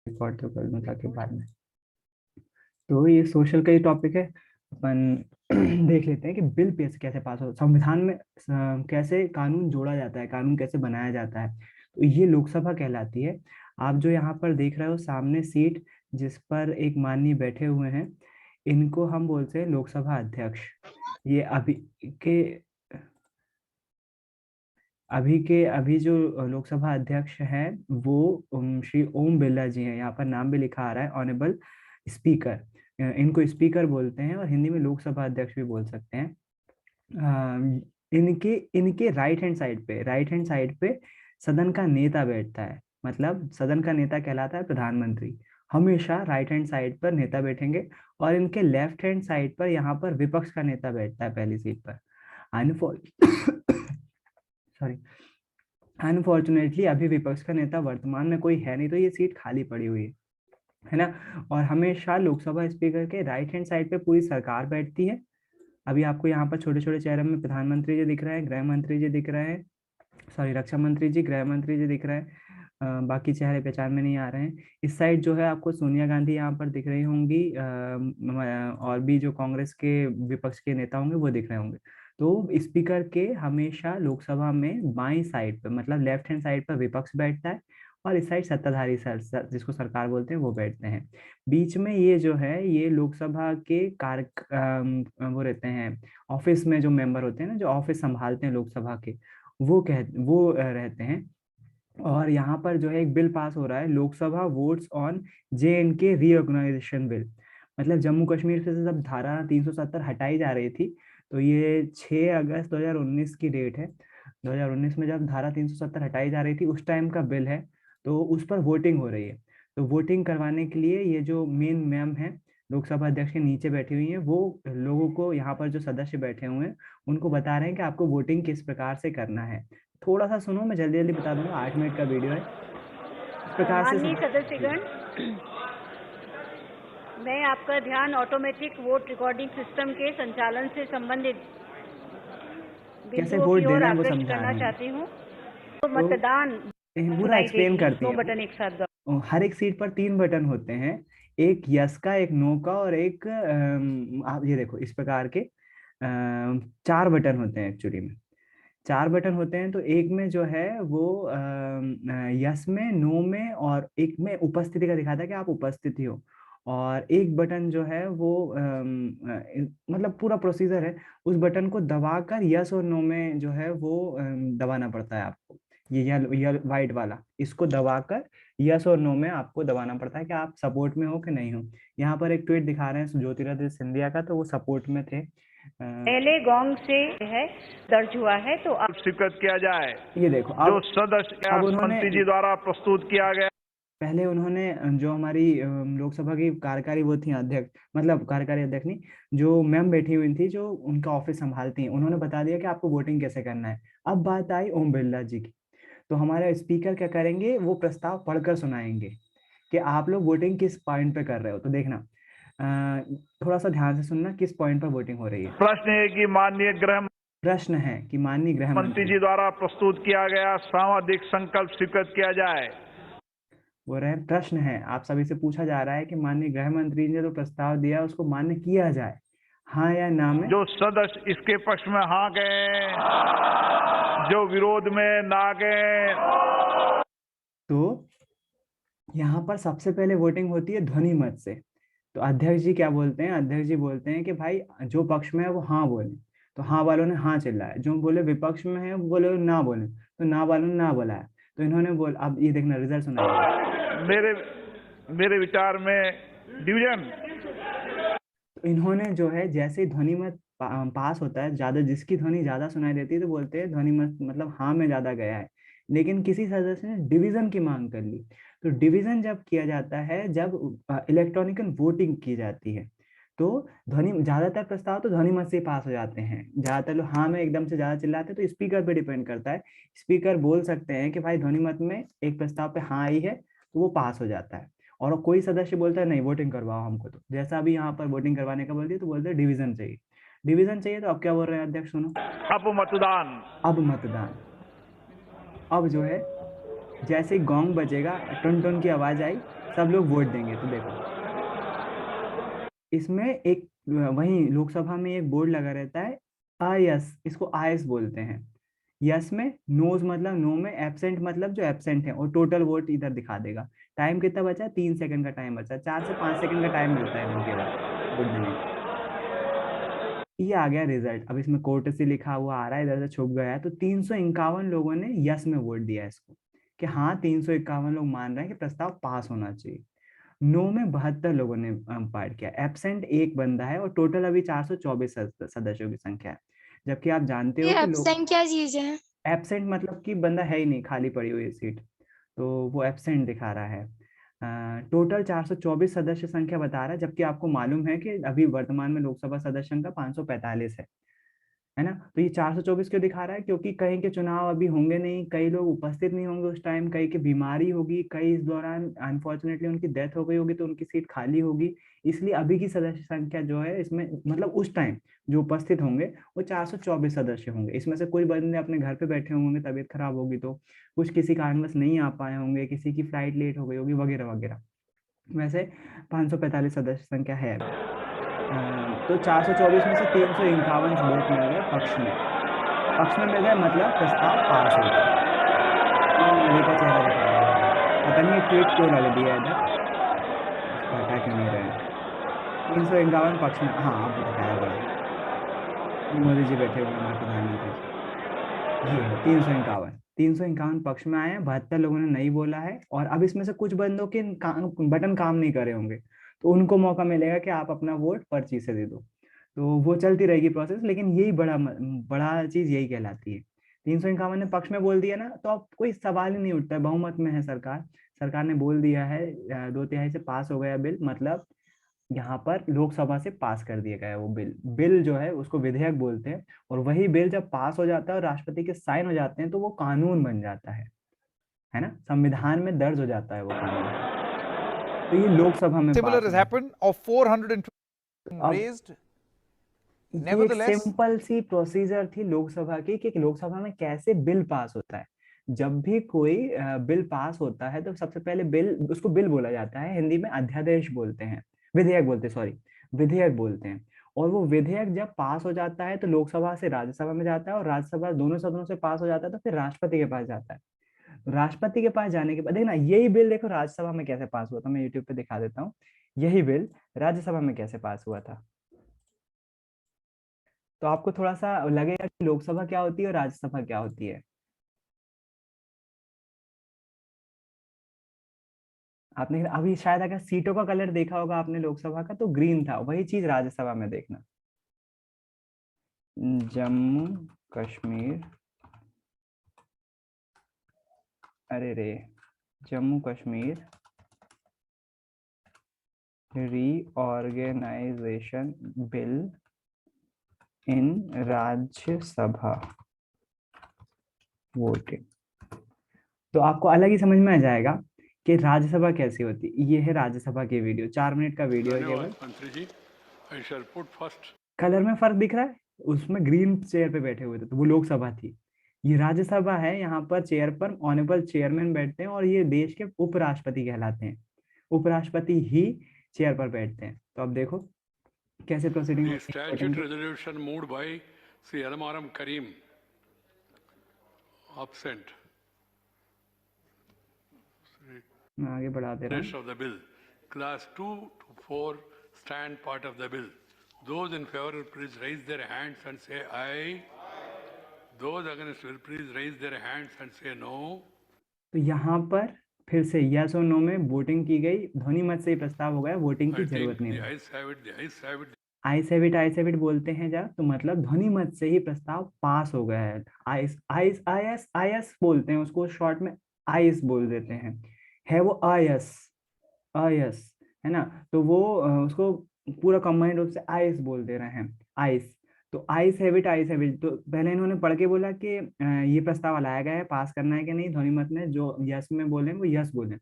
Record तो कर लूँ ताकि बाद में। तो ये सोशल का ही टॉपिक है। अपन देख लेते हैं कि बिल कैसे कैसे पास हो, संविधान में कैसे कानून जोड़ा जाता है, कानून कैसे बनाया जाता है। तो ये लोकसभा कहलाती है। आप जो यहाँ पर देख रहे हो सामने सीट जिस पर एक माननीय बैठे हुए हैं, इनको हम बोलते हैं लोकसभा अध्यक्ष। ये के अभी जो लोकसभा अध्यक्ष हैं वो श्री ओम बिरला जी हैं। यहाँ पर नाम भी लिखा आ रहा है ऑनरेबल स्पीकर। इनको स्पीकर बोलते हैं और हिंदी में लोकसभा अध्यक्ष भी बोल सकते हैं। इनके इनके राइट हैंड साइड पे सदन का नेता बैठता है। मतलब सदन का नेता कहलाता है प्रधानमंत्री। हमेशा राइट हैंड साइड पर नेता बैठेंगे। और इनके लेफ्ट हैंड साइड पर यहाँ पर विपक्ष का नेता बैठता है पहली सीट पर। सॉरी, अनफॉर्चुनेटली अभी विपक्ष का नेता वर्तमान में कोई है नहीं, तो ये सीट खाली पड़ी हुई है ना। और हमेशा लोकसभा स्पीकर के राइट हैंड साइड पे पूरी सरकार बैठती है। अभी आपको यहाँ पर छोटे छोटे चेहरे में प्रधानमंत्री जी दिख रहे हैं, गृह मंत्री जी दिख रहे हैं, सॉरी रक्षा मंत्री जी, गृह मंत्री जी दिख रहे हैं। बाकी चेहरे पहचान में नहीं आ रहे हैं। इस साइड जो है आपको सोनिया गांधी यहाँ पर दिख रही होंगी, और भी जो कांग्रेस के विपक्ष के नेता होंगे वो दिख रहे होंगे। तो स्पीकर के हमेशा लोकसभा में बाईं साइड पर, मतलब लेफ्ट हैंड साइड पर विपक्ष बैठता है। और इस साइड सत्ताधारी जिसको सरकार बोलते हैं वो बैठते हैं। बीच में ये जो है ये लोकसभा के वो रहते हैं ऑफिस में, जो मेंबर होते हैं ना, जो ऑफिस संभालते हैं लोकसभा के, वो रहते हैं। और यहाँ पर जो है एक बिल पास हो रहा है, Lok Sabha votes on JNK reorganisation bill. मतलब जम्मू कश्मीर से जब धारा 370 हटाई जा रही थी, तो ये 6 अगस्त 2019 की डेट है। 2019 में जब धारा 370 हटाई जा रही थी उस टाइम का बिल है। तो उस पर वोटिंग हो रही है। तो वोटिंग करवाने के लिए ये जो मेन मैम है लोकसभा अध्यक्ष के नीचे बैठी हुई है, वो लोगों को, यहाँ पर जो सदस्य बैठे हुए हैं उनको बता रहे हैं कि आपको वोटिंग किस प्रकार से करना है। थोड़ा सा सुनो, मैं जल्दी जल्दी बता दूंगा, 8 मिनट का वीडियो है। इस प्रकार से माननीय जी। सदस्यगण, मैं आपका ध्यान ऑटोमेटिक वोट रिकॉर्डिंग सिस्टम के संचालन से संबंधित कैसे बिंदुओं वोट की ओर देना है वो आकृष्ट समझा करना रहे हैं। चाहती हूँ। तो तो मतदान पूरा सुनाई एक्सप्लेन देगी। करती 2 हैं बटन एक साथ दबाएं। वो। हर एक सीट पर 3 बटन होते हैं, एक यस का, एक नो का, और एक आप ये देखो इस प्रकार के 4 बटन होते हैं एक्चुअली में। 4 बटन होते हैं। तो एक में जो है वो यस में, नो में, और एक में उपस्थिति का दिखाता है कि आप उपस्थित ही हो। और एक बटन जो है वो मतलब पूरा प्रोसीजर है। उस बटन को दबाकर यस और नो में जो है वो दबाना पड़ता है आपको। ये वाइट वाला, इसको दबाकर यस और नो में आपको दबाना पड़ता है कि आप सपोर्ट में हो कि नहीं हो। यहाँ पर एक ट्वीट दिखा रहे हैं ज्योतिरादित्य सिंधिया का, तो वो सपोर्ट में थे। पहले गोंग से है दर्ज हुआ है, तो आप स्वीकृत किया जाए ये देखो जो अब सदस्य अब उन्होंने मंत्री जी द्वारा प्रस्तुत किया गया। पहले उन्होंने जो हमारी लोकसभा की कार्यकारी वो थी अध्यक्ष, मतलब कार्यकारी अध्यक्ष नहीं, जो मैम बैठी हुई थी जो उनका ऑफिस संभालती हैं, उन्होंने बता दिया कि आपको वोटिंग कैसे करना है। अब बात आई ओम बिरला जी की। तो हमारे स्पीकर क्या करेंगे, वो प्रस्ताव पढ़कर सुनाएंगे कि आप लोग वोटिंग किस पॉइंट पे कर रहे हो। तो देखना, थोड़ा सा ध्यान से सुनना किस पॉइंट पर वोटिंग हो रही है। प्रश्न है कि माननीय गृह प्रश्न है कि माननीय गृह मंत्री मंत्री जी द्वारा प्रस्तुत किया गया सामाजिक संकल्प स्वीकृत किया जाए। वो रहे, प्रश्न है आप सभी से पूछा जा रहा है कि माननीय गृह मंत्री ने जो प्रस्ताव दिया उसको मान्य किया जाए, हाँ या ना में। जो सदस्य इसके पक्ष में हाँ गए, जो विरोध में ना गए। तो यहाँ पर सबसे पहले वोटिंग होती है ध्वनि मत से। तो अध्यक्ष जी क्या बोलते हैं, अध्यक्ष जी बोलते हैं कि भाई जो पक्ष में है वो हाँ बोले। तो हाँ वालों ने हाँ चिल्लाया, जो बोले विपक्ष में है वो बोले ना बोले, तो ना वालों ने ना बोला है। तो इन्होंने बोल, अब ये देखना रिजल्ट सुनाइए। मेरे मेरे विचार में डिवीजन। तो इन्होंने जो है जैसे ही ध्वनि मत पास होता है, ज्यादा जिसकी ध्वनि ज्यादा सुनाई देती है तो बोलते हैं ध्वनि मत मतलब हाँ में ज्यादा गया है। लेकिन किसी सदस्य ने डिवीजन की मांग कर ली। तो डिवीजन जब किया जाता है, जब इलेक्ट्रॉनिकल वोटिंग की जाती है, तो ध्वनि ज्यादातर प्रस्ताव तो ध्वनि मत से ही पास हो जाते हैं। ज्यादातर लोग हाँ में एकदम से ज्यादा चिल्लाते हैं, तो स्पीकर पे डिपेंड करता है। स्पीकर बोल सकते हैं कि भाई ध्वनि मत में एक प्रस्ताव पे हाँ आई है, तो वो पास हो जाता है। और कोई सदस्य बोलता है नहीं वोटिंग करवाओ हमको, तो जैसा अभी यहाँ पर वोटिंग करवाने का बोल दिया तो बोलते हैं डिवीजन चाहिए। डिवीजन चाहिए, तो अब क्या बोल रहे हैं अध्यक्ष, सुनो। अब मतदान। अब मतदान। अब जो है जैसे ही गोंग बजेगा, टन टन की आवाज आई, सब लोग वोट देंगे। तो देखो इसमें एक वही लोकसभा में एक बोर्ड लगा रहता है अयस, इसको आयस बोलते हैं। यस में नोज मतलब नो में, एब्सेंट मतलब जो एब्सेंट है, और टोटल वोट इधर दिखा देगा। टाइम कितना बचा है? 3 सेकंड का टाइम बचा है। 4 से 5 सेकंड का टाइम मिलता है इनको केवल वोट देने का। ये आ गया रिजल्ट। अब इसमें कोर्ट से लिखा हुआ आ रहा है, इधर से छुप गया है। तो 351 लोगों ने यस में वोट दिया इसको, कि हाँ 351 लोग मान रहे हैं कि प्रस्ताव पास होना चाहिए। नो में 72 लोगों ने पार्ट किया। एब्सेंट एक बंदा है, और टोटल अभी 424 सदस्यों की संख्या है। जबकि आप जानते ये हो कि लोग एब्सेंट क्या चीज है? एब्सेंट मतलब कि बंदा है ही नहीं, खाली पड़ी हुई है सीट, तो वो एब्सेंट दिखा रहा है। टोटल 424 सदस्य संख्या बता रहा है, जबकि आपको मालूम है कि अभी वर्तमान में लोकसभा सदस्य संख्या 545 है ना। तो ये 424 क्यों दिखा रहा है? क्योंकि कहीं के चुनाव अभी होंगे नहीं, कई लोग उपस्थित नहीं होंगे उस टाइम, कई की बीमारी होगी, कई इस दौरान अनफॉर्चुनेटली उनकी डेथ हो गई होगी, तो उनकी सीट खाली होगी। इसलिए अभी की सदस्य संख्या जो है इसमें, मतलब उस टाइम जो उपस्थित होंगे वो 424 सदस्य होंगे। इसमें से कोई बंदे अपने घर पे बैठे होंगे, तबीयत खराब होगी तो, कुछ किसी कारणवश नहीं आ पाए होंगे, किसी की फ्लाइट लेट हो गई होगी, वगैरह वगैरह। वैसे 545 सदस्य संख्या है अभी। तो 424 में से 351 वोट मिल गए पक्ष में। पक्ष में मिल गए मतलब प्रस्ताव पास हो गया। मोदी का चेहरा दिखा रहा है इधर। पता नहीं ये ट्वीट क्यों लग दिया इधर, इसको हटा क्यों नहीं रहे हैं। 351 पक्ष में, हाँ अब दिखाया बड़ा, ये मोदी जी बैठे हुए हैं, हमारे प्रधानमंत्री जी। ये है 351 पक्ष में आए हैं, 72 लोगों ने नहीं बोला है। और अब इसमें से कुछ बंदों के बटन काम नहीं करे होंगे, तो उनको मौका मिलेगा कि आप अपना वोट पर्ची से दे दो। तो वो चलती रहेगी प्रोसेस, लेकिन यही बड़ा चीज यही कहलाती है। 351 ने पक्ष में बोल दिया ना, तो अब कोई सवाल ही नहीं उठता है। बहुमत में है सरकार, सरकार ने बोल दिया है, 2/3 से पास हो गया बिल, मतलब यहाँ पर लोकसभा से पास कर दिया गया है वो बिल। बिल जो है उसको विधेयक बोलते हैं, और वही बिल जब पास हो जाता है और राष्ट्रपति के साइन हो जाते हैं, तो वो कानून बन जाता है ना, संविधान में दर्ज हो जाता है वो कानून। तो ये लोकसभा में Similar पास has हुआ है। happened of 420 अब raised. ये एक Nevertheless, सिंपल सी प्रोसीजर थी लोकसभा की, कि लोकसभा में कैसे बिल पास होता है। जब भी कोई बिल पास होता है, तो सबसे पहले बिल, उसको बिल बोला जाता है, हिंदी में अध्यादेश बोलते हैं, विधेयक बोलते हैं, सॉरी विधेयक बोलते हैं। और वो विधेयक जब पास हो जाता है तो लोकसभा से राज्यसभा में जाता है, और राज्यसभा दोनों सदनों से पास हो जाता है तो फिर राष्ट्रपति के पास जाता है। राष्ट्रपति के पास जाने के बाद देखना, यही बिल देखो राज्यसभा में कैसे पास हुआ था, मैं यूट्यूब पे दिखा देता हूँ। यही बिल राज्यसभा में कैसे पास हुआ था। तो आपको थोड़ा सा लगेगा कि लोकसभा क्या होती है और राज्यसभा क्या होती है। आपने अभी शायद अगर सीटों का कलर देखा होगा आपने लोकसभा का, तो ग्रीन था, वही चीज राज्यसभा में देखना। जम्मू कश्मीर, अरे रे, जम्मू कश्मीर रीऑर्गेनाइजेशन बिल इन राज्यसभा वोटिंग। तो आपको अलग ही समझ में आ जाएगा कि राज्यसभा कैसी होती है। ये है राज्यसभा की वीडियो, 4 मिनट का वीडियो है केवल। मंत्री जी, I shall put first. Colour में फर्क दिख रहा है, उसमें ग्रीन चेयर पे बैठे हुए थे, तो वो लोकसभा थी। ये राज्यसभा है, यहाँ पर चेयर पर ऑनरेबल चेयरमैन बैठते हैं, और ये देश के उपराष्ट्रपति कहलाते हैं। उपराष्ट्रपति ही चेयर पर बैठते हैं। तो अब देखो कैसे प्रोसीडिंग The होती है statute voting की। resolution moved by Sri Alamaram Karim. Absent. मैं आगे बढ़ा दे रहा Rest हूँ। of the bill. Class 2 to 4 stand part of the bill. Those in favor will please raise their hands and say aye. Those against will please raise their hands and say no. तो यहाँ पर फिर से yes और no में voting की गई, ध्वनि मत से ही प्रस्ताव हो गया, वोटिंग की I जरूरत think नहीं the है। ayes have it, the ayes have it. आई सेविट बोलते हैं जब, तो मतलब ध्वनि मत से ही प्रस्ताव पास हो गया है। आइस आइस आयस आयस बोलते हैं उसको, शॉर्ट में आइस बोल देते हैं, है वो आयस, आयस, है ना। तो वो उसको पूरा कंबाइंड रूप से आइस बोल दे रहे हैं, आइस। तो आइस हैविट, तो पहले इन्होंने पढ़ के बोला कि ये प्रस्ताव लाया गया है, पास करना है कि नहीं। ध्वनि मत में जो यस में बोले वो यस बोले,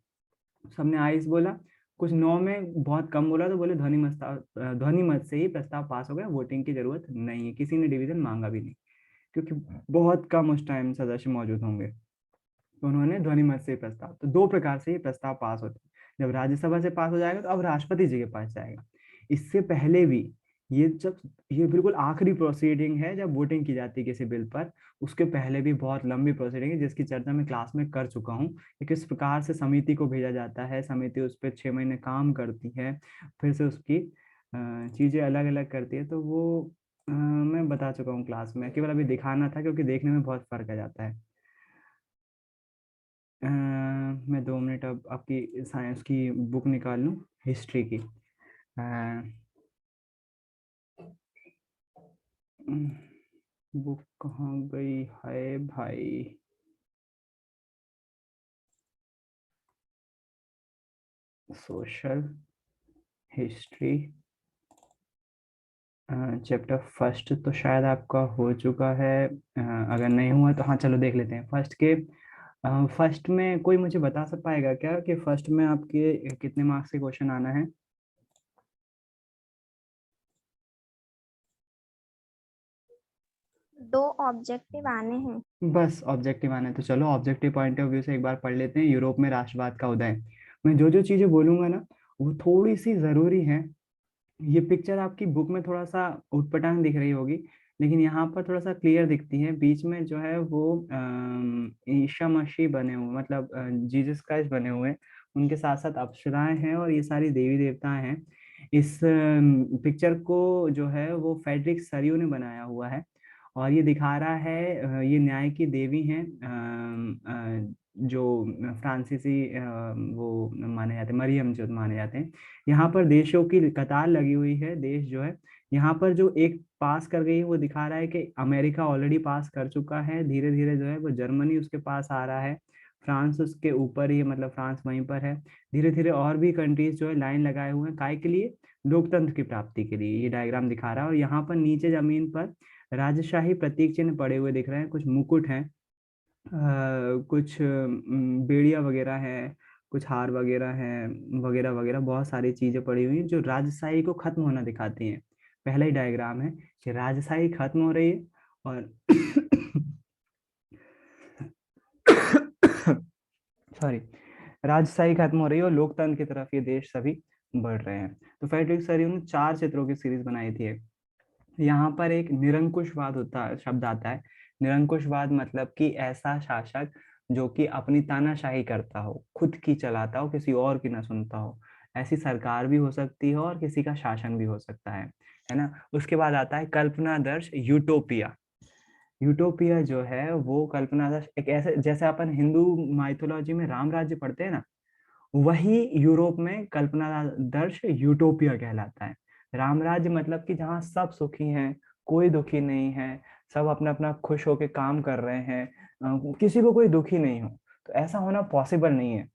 सबने आइस बोला। कुछ नो में बहुत कम बोला, तो बोले ध्वनि मत से ही प्रस्ताव पास हो गया, वोटिंग की जरूरत नहीं है। किसी ने डिवीजन मांगा भी नहीं, क्योंकि बहुत कम उस टाइम सदस्य मौजूद होंगे। तो उन्होंने ध्वनि मत से ही प्रस्ताव, तो 2 प्रकार से ये प्रस्ताव पास होते हैं। जब राज्यसभा से पास हो जाएगा तो अब राष्ट्रपति जी के पास जाएगा। इससे पहले भी ये बिल्कुल आखिरी प्रोसीडिंग है जब वोटिंग की जाती है किसी बिल पर। उसके पहले भी बहुत लंबी प्रोसीडिंग है जिसकी चर्चा मैं क्लास में कर चुका हूँ कि किस प्रकार से समिति को भेजा जाता है, समिति उस पर 6 महीने काम करती है, फिर से उसकी चीजें अलग अलग करती है। तो वो मैं बता चुका हूँ क्लास में, केवल अभी दिखाना था क्योंकि देखने में बहुत फर्क आ जाता है। मैं 2 मिनट अब आपकी साइंस की बुक निकाल लूँ, हिस्ट्री की। बुक कहाँ गई है भाई? सोशल हिस्ट्री चैप्टर फर्स्ट तो शायद आपका हो चुका है। अगर नहीं हुआ तो हाँ चलो देख लेते हैं। फर्स्ट में कोई मुझे बता सक पाएगा क्या कि फर्स्ट में आपके कितने मार्क्स के क्वेश्चन आना है? 2 ऑब्जेक्टिव आने हैं। बस ऑब्जेक्टिव आने, तो चलो ऑब्जेक्टिव पॉइंट ऑफ व्यू से एक बार पढ़ लेते हैं। यूरोप में राष्ट्रवाद का उदय। मैं जो जो चीजें बोलूंगा ना वो थोड़ी सी जरूरी है। ये पिक्चर आपकी बुक में थोड़ा सा उटपटांग दिख रही होगी, लेकिन यहाँ पर थोड़ा सा क्लियर दिखती है। बीच में जो है वो ईशा मसीह बने हुए, मतलब जीसस क्राइस्ट बने हुए, उनके साथ साथ अप्सराएं हैं और ये सारी देवी देवता हैं। इस पिक्चर को जो है वो फेडरिक सरियो ने बनाया हुआ है और ये दिखा रहा है ये न्याय की देवी हैं जो फ्रांसीसी वो माने जाते हैं, मरियम जो माने जाते हैं। यहाँ पर देशों की कतार लगी हुई है। देश जो है यहाँ पर जो एक पास कर गई है वो दिखा रहा है कि अमेरिका ऑलरेडी पास कर चुका है। धीरे धीरे जो है वो जर्मनी उसके पास आ रहा है, फ्रांस उसके ऊपर ही, मतलब फ्रांस वहीं पर है। धीरे धीरे और भी कंट्रीज जो है लाइन लगाए हुए हैं, काय के लिए? लोकतंत्र की प्राप्ति के लिए। ये डायग्राम दिखा रहा है और यहाँ पर नीचे जमीन पर राजशाही प्रतीक चिन्ह पड़े हुए दिख रहे हैं, कुछ मुकुट हैं, कुछ बेड़िया वगैरह है, कुछ हार वगैरह है, वगैरह वगैरह बहुत सारी चीजें पड़ी हुई हैं जो राजशाही को खत्म होना दिखाती हैं। पहला ही डायग्राम है कि राजशाही खत्म हो रही है और सॉरी, राजशाही खत्म हो रही है और लोकतंत्र की तरफ ये देश सभी बढ़ रहे हैं। तो फ्रेडरिक सरियो ने 4 चित्रों की सीरीज बनाई थी। यहाँ पर एक निरंकुशवाद होता शब्द आता है। निरंकुशवाद मतलब कि ऐसा शासक जो कि अपनी तानाशाही करता हो, खुद की चलाता हो, किसी और की ना सुनता हो। ऐसी सरकार भी हो सकती है और किसी का शासन भी हो सकता है ना। उसके बाद आता है कल्पनादर्श यूटोपिया। यूटोपिया जो है वो कल्पनादर्श एक ऐसे, जैसे अपन हिंदू माइथोलॉजी में राम राज्य पढ़ते हैं ना, वही यूरोप में कल्पनादर्श यूटोपिया कहलाता है। राम राज्य मतलब कि जहाँ सब सुखी हैं, कोई दुखी नहीं है, सब अपना अपना खुश होके काम कर रहे हैं, किसी को कोई दुखी नहीं हो। तो ऐसा होना पॉसिबल नहीं है,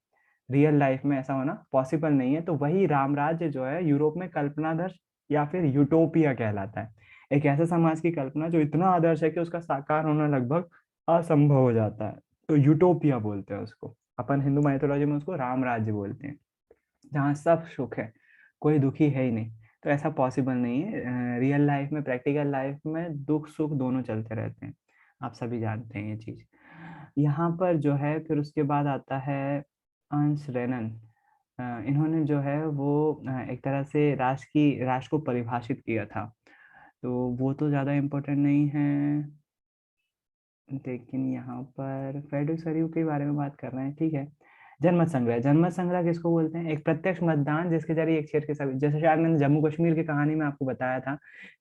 रियल लाइफ में ऐसा होना पॉसिबल नहीं है। तो वही राम राज्य जो है यूरोप में कल्पनादर्श या फिर यूटोपिया कहलाता है। एक ऐसे समाज की कल्पना जो इतना आदर्श है कि उसका साकार होना लगभग असंभव हो जाता है, तो यूटोपिया बोलते हैं उसको। अपन हिंदू माइथोलॉजी में उसको राम राज्य बोलते हैं, जहाँ सब सुख है, कोई दुखी है ही नहीं। तो ऐसा पॉसिबल नहीं है। रियल लाइफ में, प्रैक्टिकल लाइफ में दुख सुख दोनों चलते रहते हैं, आप सभी जानते हैं ये चीज। यहाँ पर जो है फिर उसके बाद आता है अंश रेनन। इन्होंने जो है वो एक तरह से राष्ट्र को परिभाषित किया था। तो वो तो ज्यादा इम्पोर्टेंट नहीं है, लेकिन यहाँ पर फ्रेडरिक सरियू के बारे में बात कर रहे हैं, ठीक है। जनमत संग्रह। जनमत संग्रह किसको बोलते हैं? एक प्रत्यक्ष मतदान जिसके जरिए एक क्षेत्र के सभी, जैसे शायद मैंने जम्मू कश्मीर की कहानी में आपको बताया था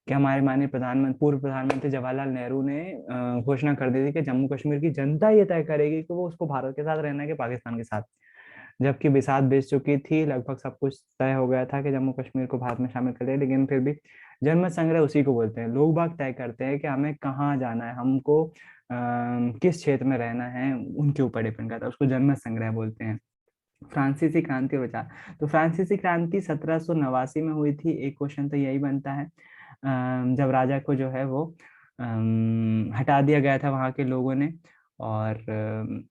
कि हमारे माननीय पूर्व प्रधानमंत्री जवाहरलाल नेहरू ने घोषणा कर दी थी कि जम्मू कश्मीर की जनता ये तय करेगी कि वो उसको भारत के साथ रहना है कि पाकिस्तान के साथ। जबकि बिसात बेच चुकी थी, लगभग सब कुछ तय हो गया था कि जम्मू कश्मीर को भारत में शामिल कर दिया, लेकिन फिर भी जनमत संग्रह उसी को बोलते हैं। लोग बाग तय करते हैं कि हमें कहाँ जाना है, हमको किस क्षेत्र में रहना है, उनके ऊपर डिपेंड करता है, उसको जनमत संग्रह बोलते हैं। फ्रांसीसी क्रांति और विचार। तो फ्रांसीसी क्रांति 1789 में हुई थी। एक क्वेश्चन तो यही बनता है, जब राजा को जो है वो हटा दिया गया था वहां के लोगों ने। और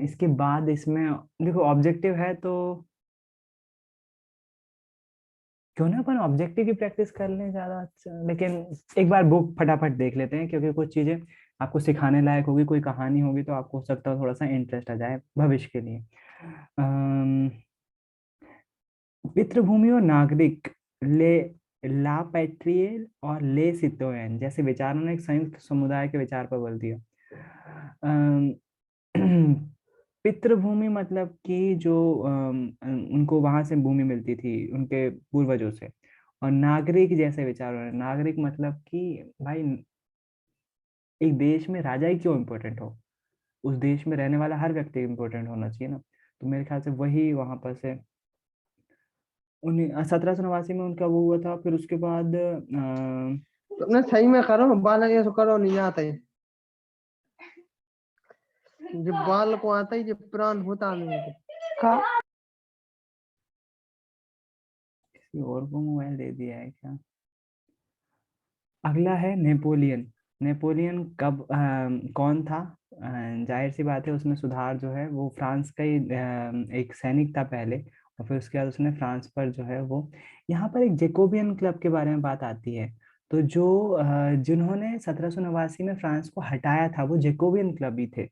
इसके बाद इसमें देखो ऑब्जेक्टिव है, तो क्यों ना अपन ऑब्जेक्टिव की प्रैक्टिस कर लें ज्यादा अच्छा। लेकिन एक बार बुक फटाफट देख लेते हैं क्योंकि कुछ चीजें आपको सिखाने लायक होगी, कोई कहानी होगी तो आपको हो सकता है थोड़ा सा इंटरेस्ट आ जाए भविष्य के लिए। पितृभूमि और नागरिक, ले ला पैट्रियल और ले सितोयन जैसे विचारों ने एक संयुक्त समुदाय के विचार पर बल दिया। अम, पितृभूमि मतलब कि जो उनको वहां से भूमि मिलती थी उनके पूर्वजों से, और नागरिक जैसे विचारों ने, नागरिक मतलब कि भाई एक देश में राजा ही क्यों इम्पोर्टेंट हो, उस देश में रहने वाला हर व्यक्ति इम्पोर्टेंट होना चाहिए ना। तो मेरे ख्याल से वही वहां पर से 1789 में उनका वो हुआ था। फिर उसके बाद तुमने सही में करो, बाल ये तो करो नहीं आता है, जब बाल को आता है जब प्राण होता नहीं है का। किसी और को मोबाइल दे दिया है क्या। अगला है नेपोलियन। नेपोलियन कब कौन था। जाहिर सी बात है उसमें सुधार जो है वो फ्रांस का ही एक सैनिक था पहले, और फिर उसके बाद उसने फ्रांस पर जो है वो, यहाँ पर एक जेकोबियन क्लब के बारे में बात आती है। तो जो जिन्होंने 1789 में फ्रांस को हटाया था वो जेकोबियन क्लब ही थे।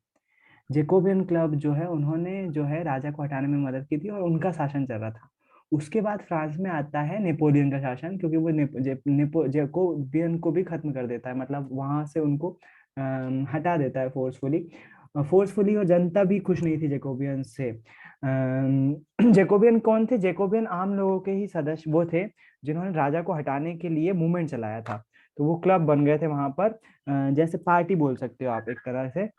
जेकोबियन क्लब जो है उन्होंने जो है राजा को हटाने में मदद की थी और उनका शासन चल रहा था। उसके बाद फ्रांस में आता है नेपोलियन का शासन, क्योंकि वो जेकोबियन को भी खत्म कर देता है, मतलब वहां से उनको हटा देता है फोर्सफुली और जनता भी खुश नहीं थी जेकोबियन से। जेकोबियन कौन थे। जेकोबियन आम लोगों के ही सदस्य वो थे जिन्होंने राजा को हटाने के लिए मूवमेंट चलाया था। तो वो क्लब बन गए थे वहां पर, जैसे पार्टी बोल सकते हो आप, एक तरह से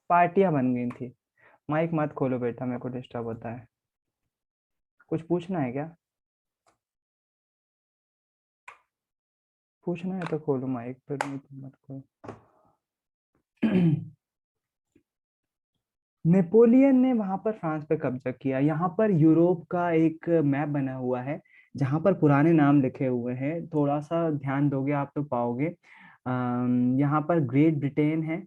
पार्टियां बन गई थी। माइक मत खोलो बेटा, मेरे को डिस्टर्ब होता है। कुछ पूछना है क्या। पूछना है तो खोलो माइक, फिर नहीं तो मत खोलो। नेपोलियन ने वहां पर फ्रांस पे कब्जा किया। यहाँ पर यूरोप का एक मैप बना हुआ है जहाँ पर पुराने नाम लिखे हुए हैं, थोड़ा सा ध्यान दोगे आप तो पाओगे। यहाँ पर ग्रेट ब्रिटेन है,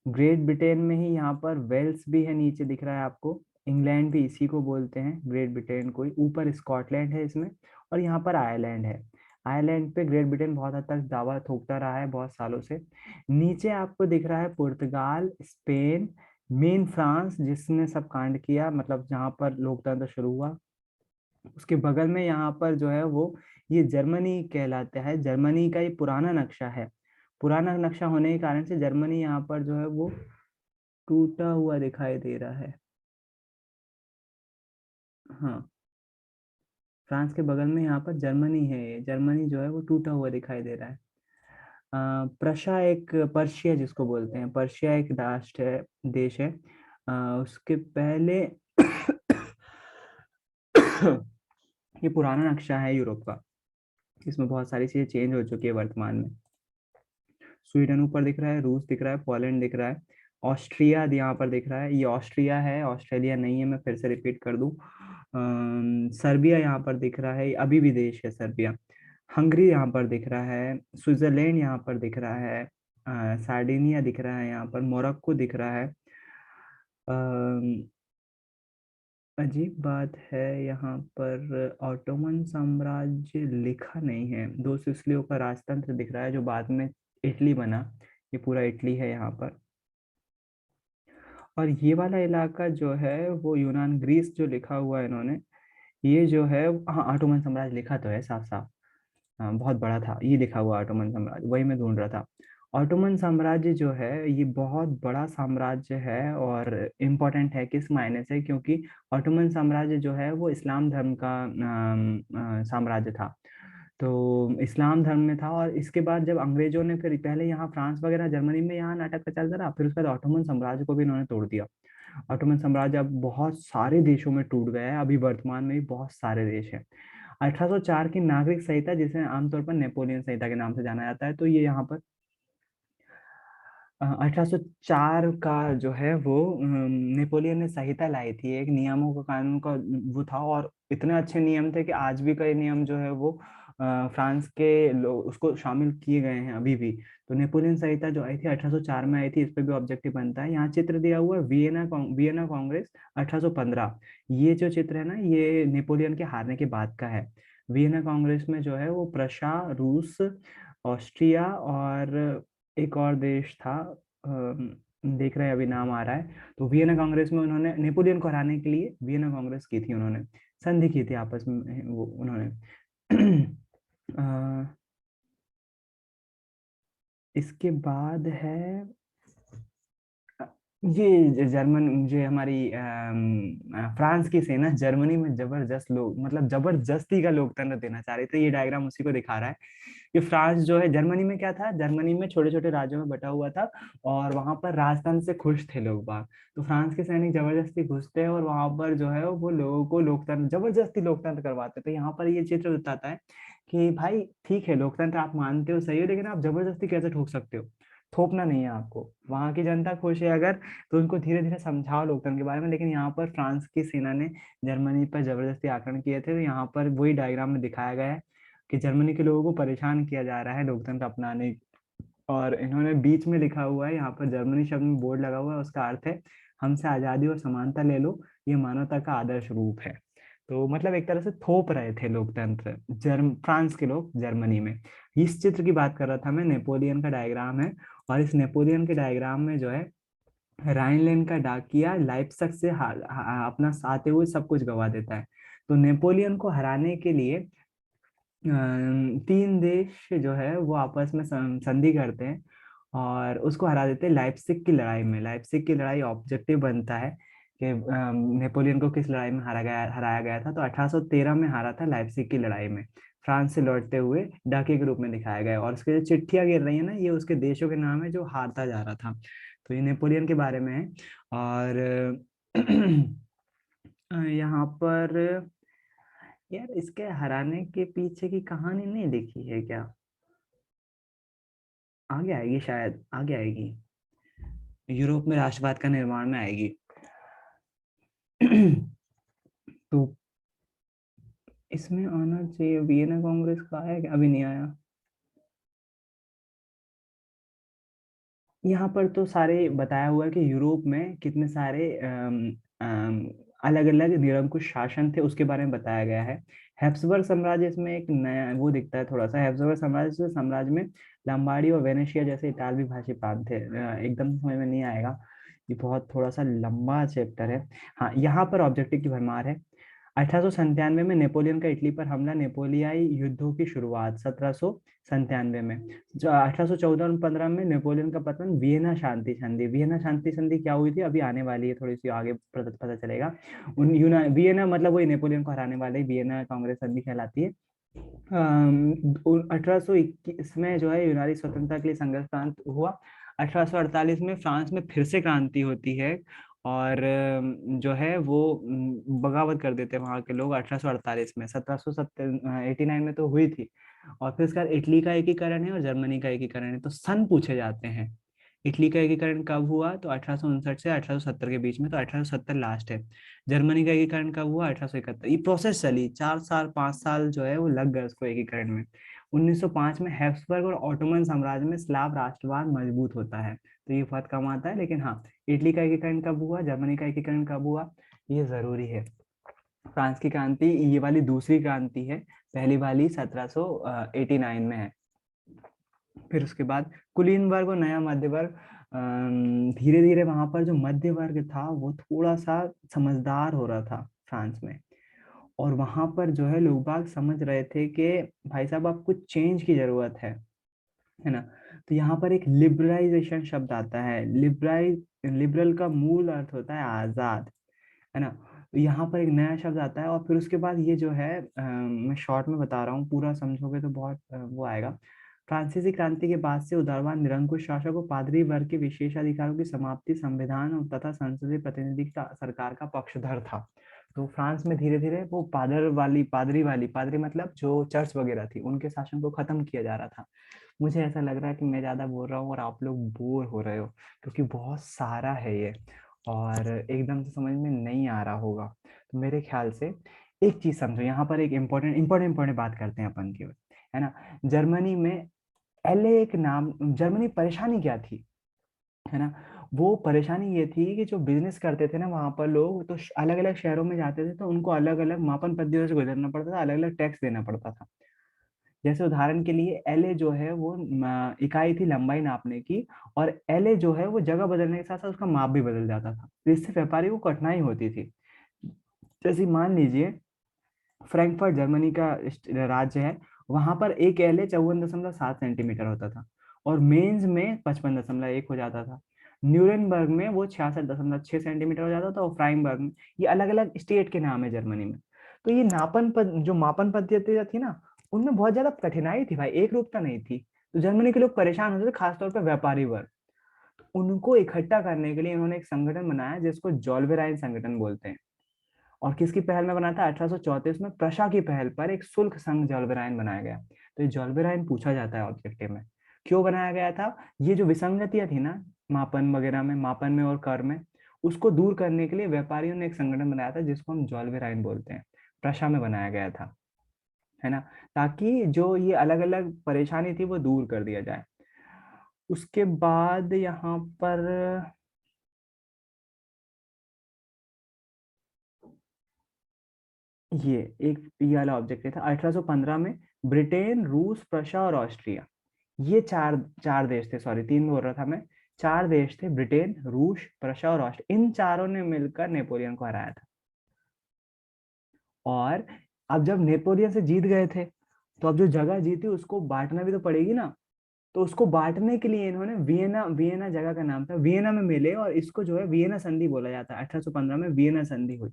ग्रेट ब्रिटेन में ही यहाँ पर वेल्स भी है, नीचे दिख रहा है आपको। इंग्लैंड भी इसी को बोलते हैं, ग्रेट ब्रिटेन को ही। ऊपर स्कॉटलैंड है इसमें, और यहाँ पर आयरलैंड है। आयरलैंड पे ग्रेट ब्रिटेन बहुत हद तक दावा ठोकता रहा है बहुत सालों से। नीचे आपको दिख रहा है पुर्तगाल, स्पेन, मेन फ्रांस जिसने सब कांड किया, मतलब जहाँ पर लोकतंत्र शुरू हुआ। उसके बगल में यहाँ पर जो है वो ये जर्मनी कहलाता है। जर्मनी का ये पुराना नक्शा है। पुराना नक्शा होने के कारण से जर्मनी यहाँ पर जो है वो टूटा हुआ दिखाई दे रहा है। हाँ, फ्रांस के बगल में यहाँ पर जर्मनी है, ये जर्मनी जो है वो टूटा हुआ दिखाई दे रहा है। प्रशा एक पर्शिया जिसको बोलते हैं, पर्शिया एक राष्ट्र है, देश है। उसके पहले ये पुराना नक्शा है यूरोप का, इसमें बहुत सारी चीजें चेंज हो चुकी है वर्तमान में। स्वीडन ऊपर दिख रहा है, रूस दिख रहा है, पोलैंड दिख रहा है, ऑस्ट्रिया यहाँ पर दिख रहा है। ये ऑस्ट्रिया है, ऑस्ट्रेलिया नहीं है, मैं फिर से रिपीट कर दूं। सर्बिया यहाँ पर दिख रहा है, अभी भी देश है सर्बिया। हंगरी यहाँ पर दिख रहा है, स्विट्जरलैंड यहाँ पर दिख रहा है, सार्डिनिया दिख रहा है, यहाँ पर मोरक्को दिख रहा है। अजीब बात है यहाँ पर ऑटोमन साम्राज्य लिखा नहीं है। दो सिसिलियों का राजतंत्र दिख रहा है जो बाद में इटली बना, ये पूरा इटली है यहाँ पर। और ये वाला इलाका जो है वो यूनान ग्रीस जो लिखा हुआ है इन्होंने, ये जो है, हाँ ऑटोमन साम्राज्य लिखा तो है साफ साफ। हाँ, बहुत बड़ा था ये लिखा हुआ ऑटोमन साम्राज्य, वही मैं ढूंढ रहा था। ऑटोमन साम्राज्य जो है ये बहुत बड़ा साम्राज्य है, और इम्पोर्टेंट है किस मायने से, क्योंकि ऑटोमन साम्राज्य जो है वो इस्लाम धर्म का साम्राज्य था। तो इस्लाम धर्म में था, और इसके बाद जब अंग्रेजों ने, फिर पहले यहाँ फ्रांस वगैरह जर्मनी में यहाँ नाटक का चलता रहा, फिर उसके बाद ऑटोमन साम्राज्य को भी इन्होंने तोड़ दिया। ऑटोमन साम्राज्य अब बहुत सारे देशों में टूट गया है, अभी वर्तमान में भी बहुत सारे देश हैं। 1804 की नागरिक संहिता, जिसे आमतौर पर नेपोलियन संहिता के नाम से जाना जाता है, तो ये यहाँ पर 1804 का जो है वो नेपोलियन ने संहिता लाई थी, एक नियमों का कानून का वो था, और इतने अच्छे नियम थे कि आज भी कई नियम जो है वो फ्रांस के लोग उसको शामिल किए गए हैं अभी भी। तो नेपोलियन संहिता जो आई थी 1804 में आई थी, इस पे भी ऑब्जेक्टिव बनता है। यहाँ चित्र दिया हुआ है वियना कांग्रेस 1815। ये जो चित्र है ना, ये नेपोलियन के हारने के बाद का है। वियना कांग्रेस में जो है वो प्रशा, रूस, ऑस्ट्रिया और एक और देश था, देख रहे हैं अभी नाम आ रहा है। तो वियना कांग्रेस में उन्होंने नेपोलियन को हराने के लिए वियना कांग्रेस की थी उन्होंने संधि की थी आपस में वो उन्होंने। इसके बाद है ये जर्मन, जो हमारी फ्रांस की सेना जर्मनी में जबरदस्त लोग, मतलब जबरदस्ती का लोकतंत्र देना चाह रही थी। ये डायग्राम उसी को दिखा रहा है कि फ्रांस जो है, जर्मनी में क्या था, जर्मनी में छोटे छोटे राज्यों में बटा हुआ था और वहां पर राजतंत्र से खुश थे लोग बाग। तो फ्रांस के सैनिक जबरदस्ती घुसते हैं और वहां पर जो है वो लोगों को लोकतंत्र, जबरदस्ती लोकतंत्र करवाते। तो यहाँ पर ये चित्र बताता है कि भाई ठीक है, लोकतंत्र आप मानते हो, सही है, लेकिन आप जबरदस्ती कैसे ठोक सकते हो? थोपना नहीं है आपको। वहां की जनता खुश है अगर, तो उनको धीरे धीरे समझाओ लोकतंत्र के बारे में। लेकिन यहाँ पर फ्रांस की सेना ने जर्मनी पर जबरदस्ती आक्रमण किए थे। तो यहाँ पर वही डायग्राम में दिखाया गया है कि जर्मनी के लोगों को परेशान किया जा रहा है लोकतंत्र अपनाने। और इन्होंने बीच में लिखा हुआ है, यहाँ पर जर्मनी शब्द में बोर्ड लगा हुआ है, उसका अर्थ है हमसे आजादी और समानता ले लो, ये मानवता का आदर्श रूप है। तो मतलब एक तरह से थोप रहे थे लोकतंत्र फ्रांस के लोग जर्मनी में। इस चित्र की बात कर रहा था मैं, नेपोलियन का डायग्राम है। और इस नेपोलियन के डायग्राम में जो है, राइनलैंड का डाकिया लाइप्सक से अपना आते हुए सब कुछ गवा देता है। तो नेपोलियन को हराने के लिए तीन देश जो है वो आपस में संधि करते हैं और उसको हरा देते हैं लाइप्सिक की लड़ाई में। लाइप्सिक की लड़ाई ऑब्जेक्टिव बनता है कि नेपोलियन को किस लड़ाई में हराया गया था। तो 1813 में हारा था लाइप्सिक की लड़ाई में, फ्रांस से लौटते हुए डाके के रूप में दिखाया गया है। और उसके जो चिट्ठियां गिर रही है ना, ये उसके देशों के नाम है जो हारता जा रहा था। तो ये नेपोलियन के बारे में है। और यहाँ पर यार इसके हराने के पीछे की कहानी नहीं लिखी है क्या? आगे आएगी, शायद आगे आएगी, यूरोप में राष्ट्रवाद का निर्माण में आएगी। तो इसमें आना चाहिए, वियना कांग्रेस का है क्या? अभी नहीं आया। यहाँ पर तो सारे बताया हुआ है कि यूरोप में कितने सारे अलग अलग निरंकुश शासन थे, उसके बारे में बताया गया है। हैप्सबर्ग साम्राज्य इसमें एक नया वो दिखता है थोड़ा सा। हैप्सबर्ग साम्राज्य में लंबाडी और वेनेशिया जैसे इतालवी भाषी प्रांत थे। एकदम समझ में नहीं आएगा, ये बहुत थोड़ा सा लंबा चैप्टर है। हाँ, यहाँ पर ऑब्जेक्टिव की भरमार है। 1897 में नेपोलियन का इटली पर हमला, नेपोलियाई युद्धों की शुरुआत 1797 में। जो 1814-15 में नेपोलियन का पतन, वियना शांति संधि। वियना शांति संधि क्या हुई थी अभी आने वाली है, थोड़ी सी आगे पता चलेगा। वियना मतलब वही नेपोलियन को हराने वाले वियना कांग्रेस संधि कहलाती है। 1821 में जो है यूनानी स्वतंत्रता के लिए संघर्ष क्रांति हुआ। 1848 में फ्रांस में फिर से क्रांति होती है और जो है वो बगावत कर देते हैं वहां के लोग। 1848 में, 1789 में तो हुई थी। और फिर उसके बाद इटली का एकीकरण है और जर्मनी का एकीकरण है। तो सन पूछे जाते हैं। इटली का एकीकरण कब हुआ? तो 1859 से 1870 के बीच में। तो 1870 लास्ट है। जर्मनी का एकीकरण कब हुआ? 1871। ये प्रोसेस चली 4 साल 5 साल जो है वो लग गए उसको एकीकरण में। 1905 में हैब्सबर्ग और ऑटोमन साम्राज्य में स्लाव राष्ट्रवाद मजबूत होता है। तो ये बहुत कम आता है, लेकिन हाँ, इटली का एकीकरण कब हुआ, जर्मनी का एकीकरण कब हुआ, ये जरूरी है। फ्रांस की क्रांति ये वाली दूसरी क्रांति है, पहली वाली 1789 में है। फिर उसके बाद कुलीन वर्ग और नया मध्य वर्ग, धीरे धीरे वहां पर जो मध्य वर्ग था वो थोड़ा सा समझदार हो रहा था फ्रांस में। और वहां पर जो है लोग बाग समझ रहे थे कि भाई साहब आपको चेंज की जरूरत है ना। तो यहाँ पर एक लिबरलाइजेशन शब्द आता है। लिबरल का मूल अर्थ होता है आजाद, है ना। तो यहाँ पर एक नया शब्द आता है। और फिर उसके बाद ये जो है मैं शॉर्ट में बता रहा हूँ, पूरा समझोगे तो बहुत वो आएगा। फ्रांसीसी क्रांति के बाद से उदारवाद निरंकुश शासक और पादरी वर्ग के विशेषाधिकारों की समाप्ति संविधान तथा संसदीय प्रतिनिधि सरकार का पक्षधर था। तो फ्रांस में धीरे धीरे वो पादरी मतलब जो चर्च वगैरह थी, उनके शासन को खत्म किया जा रहा था। मुझे ऐसा लग रहा है कि मैं ज्यादा बोल रहा हूँ और आप लोग बोर हो रहे हो, क्योंकि बहुत सारा है ये और एकदम से समझ में नहीं आ रहा होगा। तो मेरे ख्याल से एक चीज समझो, यहाँ पर एक इम्पोर्टेंट बात करते हैं अपन की, है ना। जर्मनी में एले एक नाम, जर्मनी परेशानी क्या थी, है ना। वो परेशानी ये थी कि जो बिजनेस करते थे ना वहां पर लोग, तो अलग अलग शहरों में जाते थे तो उनको अलग अलग मापन पद्धतियों से गुजरना पड़ता था, अलग अलग टैक्स देना पड़ता था। जैसे उदाहरण के लिए एलए जो है वो इकाई थी लंबाई नापने की, और एलए जो है वो जगह बदलने के साथ साथ उसका माप भी बदल जाता था। तो इससे व्यापारी को कठिनाई होती थी। जैसे मान लीजिए फ्रैंकफर्ट जर्मनी का राज्य है, वहां पर एक एल 54.7 सेंटीमीटर होता था और मेंस में 55.1 हो जाता था। न्यूरेनबर्ग में वो 66.6 सेंटीमीटर हो जाता था और फ्राइंबर्ग में, ये अलग अलग स्टेट के नाम है जर्मनी में। तो ये जो मापन पद्धति थी ना, उनमें बहुत ज्यादा कठिनाई थी भाई, एक रूपता नहीं थी। तो जर्मनी के लोग परेशान होते थे, खासतौर पर व्यापारी वर्ग। उनको इकट्ठा करने के लिए इन्होंने एक संगठन बनाया जिसको जॉल्वेराइन संगठन बोलते हैं। और किसकी पहल में बना था? 1834 में प्रशा की पहल पर एक शुल्क संघ जॉल्वेराइन बनाया गया। तो ये जॉल्वेराइन पूछा जाता है ऑब्जेक्टिव में, क्यों बनाया गया था? ये जो विसंगतियां थी ना मापन वगैरह में, मापन में और कर में, उसको दूर करने के लिए व्यापारियों ने एक संगठन बनाया था जिसको हम जॉल्वेराइन बोलते हैं। प्रशा में बनाया गया था, है ना, ताकि जो ये अलग अलग परेशानी थी वो दूर कर दिया जाए। उसके बाद यहाँ पर ये वाला ऑब्जेक्टिव था 1815 में। ब्रिटेन, रूस, प्रशा और ऑस्ट्रिया, ये चार चार देश थे, सॉरी 3 बोल रहा था मैं, 4 देश थे, ब्रिटेन, रूस, प्रशा और ऑस्ट्रिया। इन चारों ने मिलकर नेपोलियन को हराया था। और अब जब नेपोलियन से जीत गए थे, तो अब जो जगह जीती उसको बांटना भी तो पड़ेगी ना। तो उसको बांटने के लिए इन्होंने वियना वियना जगह का नाम था, वियना में मिले और इसको जो है वियना संधि बोला जाता है। 1815 में वियना संधि हुई।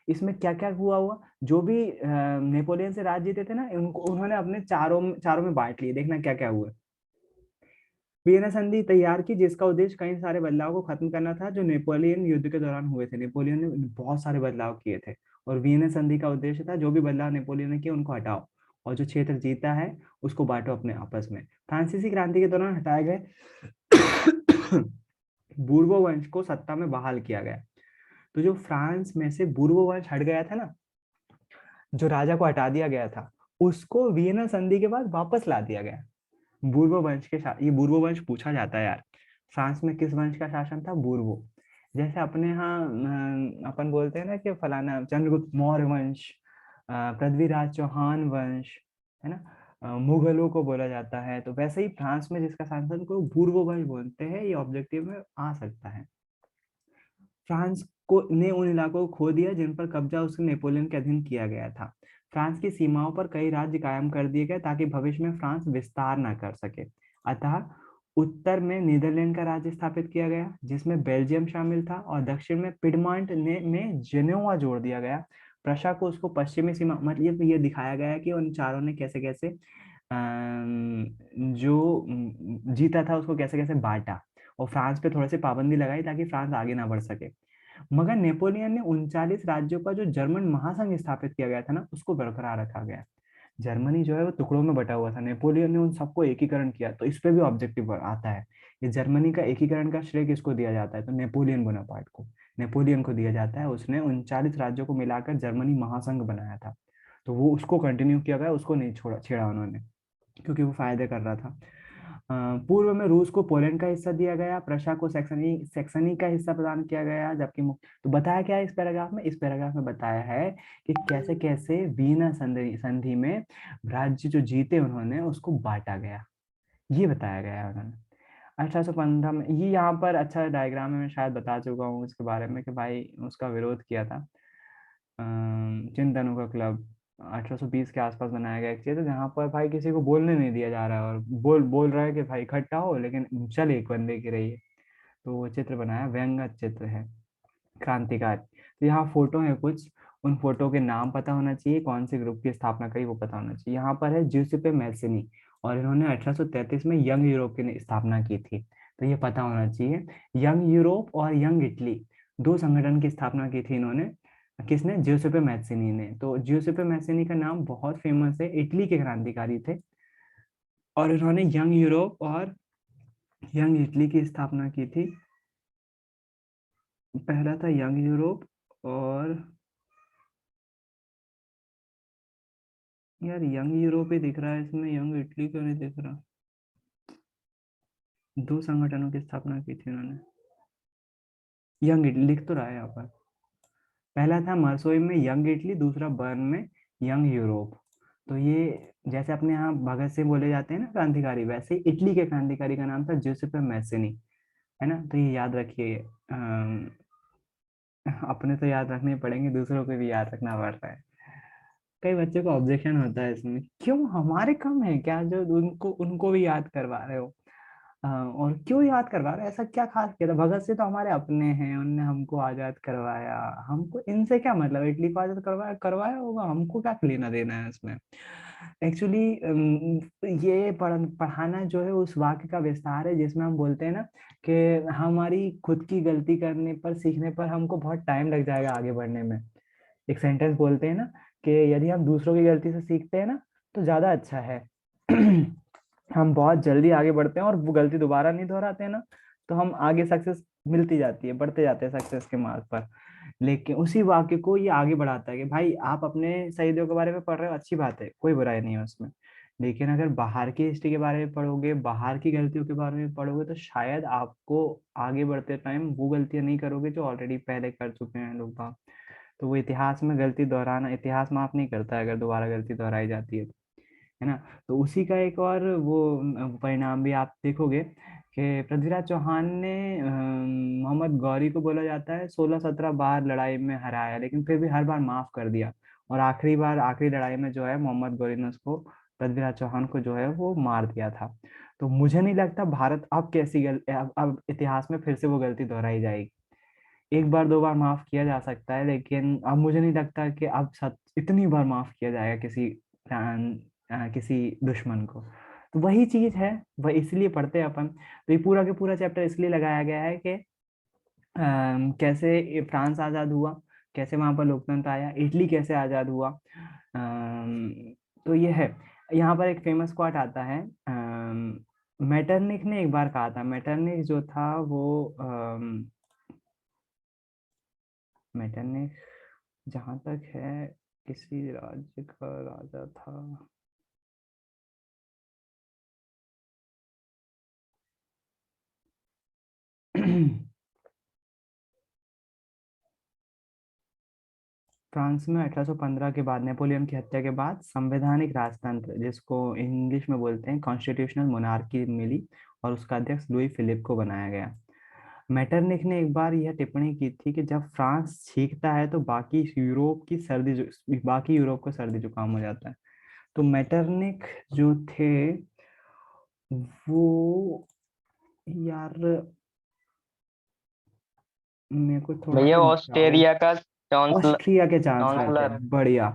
इसमें क्या क्या हुआ, जो भी नेपोलियन से राज्य जीते थे ना, उनको उन्होंने अपने चारों चारों में बांट लिए। देखना क्या क्या हुआ। वियना संधि तैयार की जिसका उद्देश्य कई सारे बदलाव को खत्म करना था जो नेपोलियन युद्ध के दौरान हुए थे। नेपोलियन ने बहुत सारे बदलाव किए थे और वियना संधि का उद्देश्य था जो भी बदलाव नेपोलियन ने किए उनको हटाओ और जो क्षेत्र जीता है उसको बांटो अपने आपस में। फ्रांसीसी क्रांति के दौरान हटाए गए बूर्बो वंश को सत्ता में बहाल किया गया। तो जो फ्रांस में से बूर्बो वंश हट गया था ना, जो राजा को हटा दिया गया था, उसको वियना संधि के बाद वापस ला दिया गया। बूर्बो वंश के ये बूर्बो वंश पूछा जाता है यार, फ्रांस में किस वंश का शासन था? बूर्बो। जैसे अपने यहाँ अपन बोलते हैं ना कि फलाना चंद्रगुप्त मौर्य वंश, पृथ्वीराज चौहान वंश, है ना, मुगलों को बोला जाता है। तो वैसे ही फ्रांस में जिसका शासन को बूर्बो वंश बोलते हैं। ये ऑब्जेक्टिव में आ सकता है। फ्रांस को ने उन इलाकों को खो दिया जिन पर कब्जा उसके नेपोलियन के अधीन किया गया था। फ्रांस की सीमाओं पर कई राज्य कायम कर दिए गए ताकि भविष्य में फ्रांस विस्तार न कर सके। अतः उत्तर में नीदरलैंड का राज्य स्थापित किया गया जिसमें बेल्जियम शामिल था और दक्षिण में पिडमॉन्ट में जेनोवा जोड़ दिया गया। प्रशा को उसको पश्चिमी सीमा, मतलब ये दिखाया गया है कि उन चारों ने कैसे कैसे जो जीता था उसको कैसे कैसे बांटा और फ्रांस पे थोड़ी सी पाबंदी लगाई ताकि फ्रांस आगे ना बढ़ सके। मगर नेपोलियन ने 39 राज्यों का जो जर्मन महासंघ स्थापित किया गया था ना, उसको बरकरार रखा गया। जर्मनी जो है वो टुकड़ों में बटा हुआ था, नेपोलियन ने उन सबको एकीकरण किया। तो इस पे भी ऑब्जेक्टिव आता है, ये जर्मनी का एकीकरण का श्रेय किसको दिया जाता है? तो नेपोलियन बोनापार्ट को, नेपोलियन को दिया जाता है। उसने 39 राज्यों को मिलाकर जर्मनी महासंघ बनाया था। तो वो उसको कंटिन्यू किया गया, उसको नहीं छेड़ा उन्होंने, क्योंकि वो फायदे कर रहा था। पूर्व में रूस को पोलैंड का हिस्सा दिया गया, प्रशा को सैक्सनी का हिस्सा प्रदान किया गया। जबकि तो बताया क्या है इस पैराग्राफ में? इस पैराग्राफ में बताया है कि कैसे कैसे वियना संधि में राज्य जो जीते उन्होंने उसको बांटा गया, ये बताया गया है उन्होंने 1815 में। ये यहाँ पर अच्छा डायग्राम है, मैं शायद बता चुका हूँ इसके बारे में कि भाई उसका विरोध किया था। चिंतनों का क्लब 1820 के आसपास बनाया गया एक चीज, जहाँ पर भाई किसी को बोलने नहीं दिया जा रहा है और बोल रहा है कि भाई इकट्ठा हो लेकिन चल एक बंदे की रही है। तो वो चित्र बनाया, व्यंग्य चित्र है, क्रांतिकारी। तो यहाँ फोटो है कुछ, उन फोटो के नाम पता होना चाहिए, कौन से ग्रुप की स्थापना करी वो पता होना चाहिए। यहाँ पर है ज्यूसेppe मैज़िनी और इन्होंने 1833 में यंग यूरोप की स्थापना की थी, तो ये पता होना चाहिए। यंग यूरोप और यंग इटली, 2 संगठन की स्थापना की थी इन्होंने। किसने? ज्यूसेppe मैज़िनी ने। तो ज्यूसेppe मैज़िनी का नाम बहुत फेमस है, इटली के क्रांतिकारी थे और इन्होंने यंग यूरोप और यंग इटली की स्थापना की थी। पहला था यंग यूरोप और यार यंग यूरोप ही दिख रहा है इसमें, यंग इटली क्यों नहीं दिख रहा? 2 संगठनों की स्थापना की थी उन्होंने। यंग इटली लिख तो रहा है यहाँ पर। पहला था मरसोई में यंग इटली, दूसरा बर्न में यंग यूरोप। तो ये जैसे अपने यहाँ भगत सिंह बोले जाते हैं ना क्रांतिकारी, वैसे इटली के क्रांतिकारी का नाम था ज्यूसेppe मैज़िनी, है ना। तो ये याद रखिए, अपने तो याद रखने पड़ेंगे, दूसरों को भी याद रखना पड़ता है। कई बच्चों को ऑब्जेक्शन होता है इसमें, क्यों हमारे कम है क्या जो उनको उनको भी याद करवा रहे हो? और क्यों याद करवा रहे हो? ऐसा क्या खास किया था? भगत सिंह तो हमारे अपने हैं, उनने हमको आजाद करवाया, हमको इनसे क्या मतलब? इटली को आजाद करवाया करवाया होगा, हमको क्या लेना देना है इसमें? एक्चुअली ये पढ़ाना जो है उस वाक्य का विस्तार है जिसमें हम बोलते हैं ना कि हमारी खुद की गलती करने पर, सीखने पर हमको बहुत टाइम लग जाएगा आगे बढ़ने में। एक सेंटेंस बोलते हैं ना कि यदि हम दूसरों की गलती से सीखते हैं ना तो ज्यादा अच्छा है। हम बहुत जल्दी आगे बढ़ते हैं और वो गलती दोबारा नहीं दोहराते हैं ना, तो हम आगे सक्सेस मिलती जाती है, बढ़ते जाते हैं सक्सेस के मार्ग पर। लेकिन उसी वाक्य को ये आगे बढ़ाता है कि भाई आप अपने शहीदों के बारे में पढ़ रहे हो, अच्छी बात है, कोई बुराई नहीं है उसमें, लेकिन अगर बाहर की हिस्ट्री के बारे में पढ़ोगे, बाहर की गलतियों के बारे में पढ़ोगे, तो शायद आपको आगे बढ़ते टाइम वो गलतियां नहीं करोगे जो ऑलरेडी पहले कर चुके हैं लोग बाग। तो वो इतिहास में गलती दोहराना, इतिहास माफ नहीं करता है अगर दोबारा गलती दोहराई जाती है ना। तो उसी का एक और वो परिणाम भी आप देखोगे कि पृथ्वीराज चौहान ने मोहम्मद गौरी को, बोला जाता है 16-17 बार लड़ाई में हराया, लेकिन फिर भी हर बार माफ कर दिया, और आखिरी बार आखिरी लड़ाई में जो है मोहम्मद गौरी ने उसको, पृथ्वीराज चौहान को जो है वो मार दिया था। तो मुझे नहीं लगता भारत अब कैसी अब इतिहास में फिर से वो गलती दोहराई जाएगी। एक बार दो बार माफ किया जा सकता है, लेकिन अब मुझे नहीं लगता कि अब इतनी बार माफ किया जाएगा किसी दुश्मन को। तो वही चीज है, वह इसलिए पढ़ते हैं अपन। तो ये पूरा के पूरा चैप्टर इसलिए लगाया गया है कि कैसे फ्रांस आजाद हुआ, कैसे वहां पर लोकतंत्र आया, इटली कैसे आजाद हुआ। तो ये है। यहाँ पर एक फेमस क्वाट आता है, मेटरनिख ने एक बार कहा था, मेटरनिख जो था वो मेटरनिख जहां तक है किसी राज्य का राजा था। फ्रांस में 1815 के बाद, नेपोलियन की हत्या के बाद, संवैधानिक राजतंत्र जिसको इंग्लिश में बोलते हैं कॉन्स्टिट्यूशनल मोनार्की मिली, और उसका अध्यक्ष लुई फिलिप को बनाया गया। मेटरनिख ने एक बार यह टिप्पणी की थी कि जब फ्रांस छींकता है तो बाकी यूरोप को सर्दी जुकाम हो जाता है। तो मेटरनिख जो थे वो, यार मेरे को थोड़ा भैया सा डाउट। ऑस्ट्रेलिया का चांसलर। ऑस्ट्रिया के चांसलर थे, चांसलर। बढ़िया।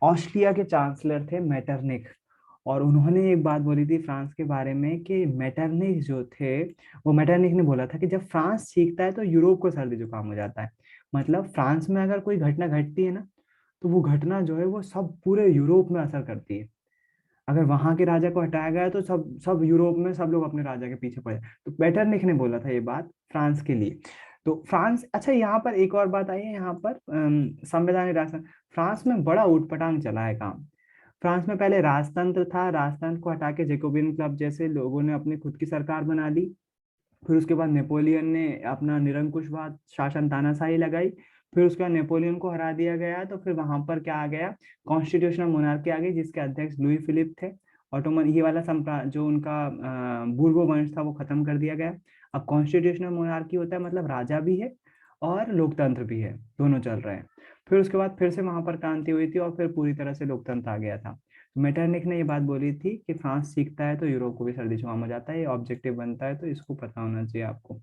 ऑस्ट्रिया के चांसलर थे मेटरनिख, और उन्होंने एक बात बोली थी फ्रांस के बारे में कि मेटरनिख जो थे, वो मेटरनिख ने बोला था कि जब फ्रांस छींकता है तो यूरोप को सर्दी जुकाम हो जाता है। मतलब फ्रांस में अगर कोई घटना घटती है ना, तो वो घटना जो है वो सब पूरे यूरोप में असर करती है। अगर वहां के राजा को हटाया गया तो सब सब यूरोप में सब लोग अपने राजा के पीछे पड़े। तो मेटरनिख ने बोला था ये बात फ्रांस के लिए। तो फ्रांस, अच्छा यहाँ पर एक और बात आई है, यहाँ पर संवैधानिक राजतंत्र, फ्रांस में बड़ा ऊटपटांग चला है काम। फ्रांस में पहले राजतंत्र था, राजतंत्र को हटा के जैकोबिन क्लब जैसे लोगों ने अपनी खुद की सरकार बना ली। फिर उसके बाद नेपोलियन ने अपना निरंकुशवाद शासन, तानाशाही लगाई। फिर उसके बाद नेपोलियन को हरा दिया गया, तो फिर वहां पर क्या आ गया, कॉन्स्टिट्यूशनल मोनार्की आ गई, जिसके अध्यक्ष लुई फिलिप थे। ऑटोमन ये वाला जो उनका बूर्बो वंश था वो खत्म कर दिया गया। अब कॉन्स्टिट्यूशनल मोनार्की होता है मतलब राजा भी है और लोकतंत्र भी है, दोनों चल रहे हैं। फिर उसके बाद फिर से वहां पर क्रांति हुई थी और फिर पूरी तरह से लोकतंत्र आ गया था। मेटरनिख ने ये बात बोली थी कि फ्रांस सीखता है तो यूरोप को भी सर्दी जुकाम हो जाता है, ये ऑब्जेक्टिव बनता है, तो इसको पता होना चाहिए आपको।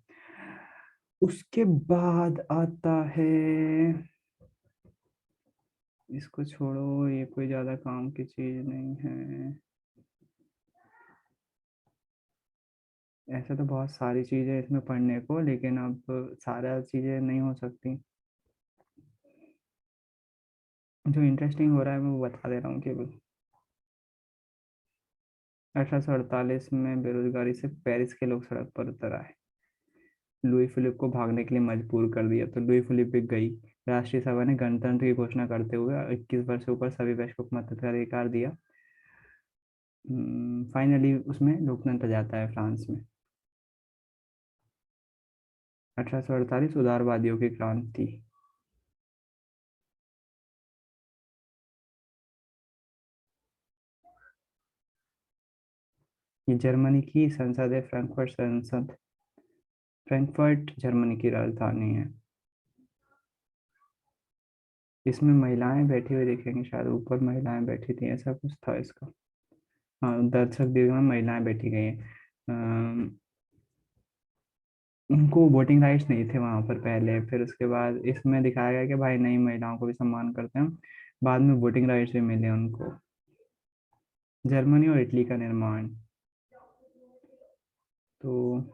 उसके बाद आता है, इसको छोड़ो, ये कोई ज्यादा काम की चीज नहीं है। ऐसे तो बहुत सारी चीजें इसमें पढ़ने को, लेकिन अब सारा चीजें नहीं हो सकती। जो इंटरेस्टिंग हो रहा है मैं वो बता दे रहा हूँ केवल। 1848 में बेरोजगारी से पेरिस के लोग सड़क पर उतर आए, लुई फिलिप को भागने के लिए मजबूर कर दिया, तो लुई फिलिप भी गई। राष्ट्रीय सभा ने गणतंत्र की घोषणा करते हुए 21 वर्ष से ऊपर सभी वयस्कों को मताधिकार दिया। फाइनली उसमें लोकतंत्र जाता है फ्रांस में। 1848 उदारवादियों की क्रांति। ये जर्मनी की संसद है, फ्रैंकफर्ट संसद। फ्रैंकफर्ट जर्मनी की राजधानी है। इसमें महिलाएं बैठी हुई दिखेंगी, शायद ऊपर महिलाएं बैठी थी, ऐसा कुछ था इसका। हाँ, दर्शक दीर्घ में महिलाएं बैठी गई हैं। उनको वोटिंग राइट्स नहीं थे वहां पर पहले, फिर उसके बाद इसमें दिखाया गया कि भाई नहीं, महिलाओं को भी सम्मान करते हैं, बाद में वोटिंग राइट्स भी मिले उनको। जर्मनी और इटली का निर्माण, तो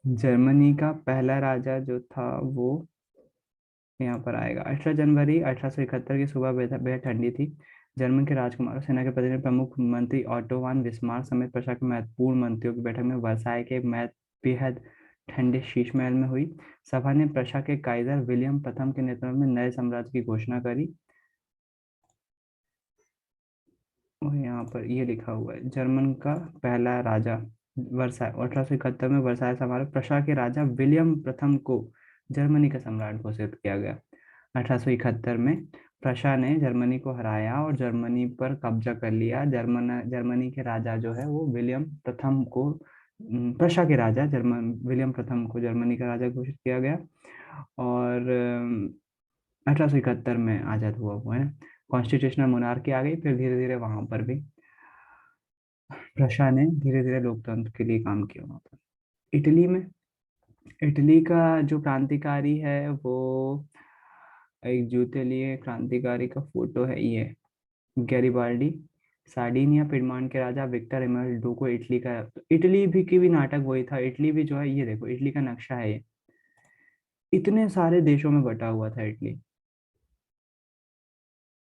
जर्मनी का पहला राजा जो था वो यहाँ पर आएगा। 18 जनवरी 1871 की सुबह बेहद बेहद ठंडी थी। जर्मन के राजकुमार, सेना के प्रतिनिधि, प्रमुख मंत्री ऑटो वान बिस्मार्क समेत प्रशा के महत्वपूर्ण मंत्रियों की बैठक में वर्साय के बेहद ठंडे शीश महल में हुई। सभा ने प्रशा के काइजर विलियम प्रथम के नेतृत्व में नए साम्राज्य की घोषणा करी। और यहाँ पर ये लिखा हुआ है, जर्मन का पहला राजा वर्साय 1871 में वर्साय समारोह, प्रशा के राजा विलियम प्रथम को जर्मनी का सम्राट घोषित किया गया। 1871 में प्रशा ने जर्मनी को हराया और जर्मनी पर कब्जा कर लिया। जर्मनी के राजा जो है वो विलियम प्रथम को, प्रशा के राजा विलियम प्रथम को जर्मनी का राजा घोषित किया गया। और 1871 में आजाद हुआ वो, है ना। कॉन्स्टिट्यूशनल मोनार्की आ गई, फिर धीरे धीरे वहां पर भी प्रशा ने धीरे धीरे लोकतंत्र के लिए काम किया वहां पर। इटली का जो क्रांतिकारी है वो एक जूते लिए क्रांतिकारी का फोटो है, ये गैरिबाल्डी। सार्डिनिया पिडमॉन्ट के राजा विक्टर एमल डोको इटली का, इटली भी की भी नाटक वही था। इटली भी जो है, ये देखो इटली का नक्शा है, ये इतने सारे देशों में बटा हुआ था इटली।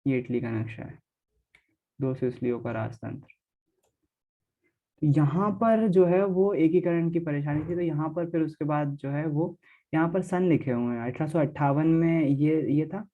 ये इटली का नक्शा है, 2 सिसिलियों का राजतंत्र। यहाँ पर जो है वो एकीकरण की परेशानी थी, तो यहाँ पर फिर उसके बाद जो है वो यहाँ पर सन लिखे हुए हैं। 1858 में ये था,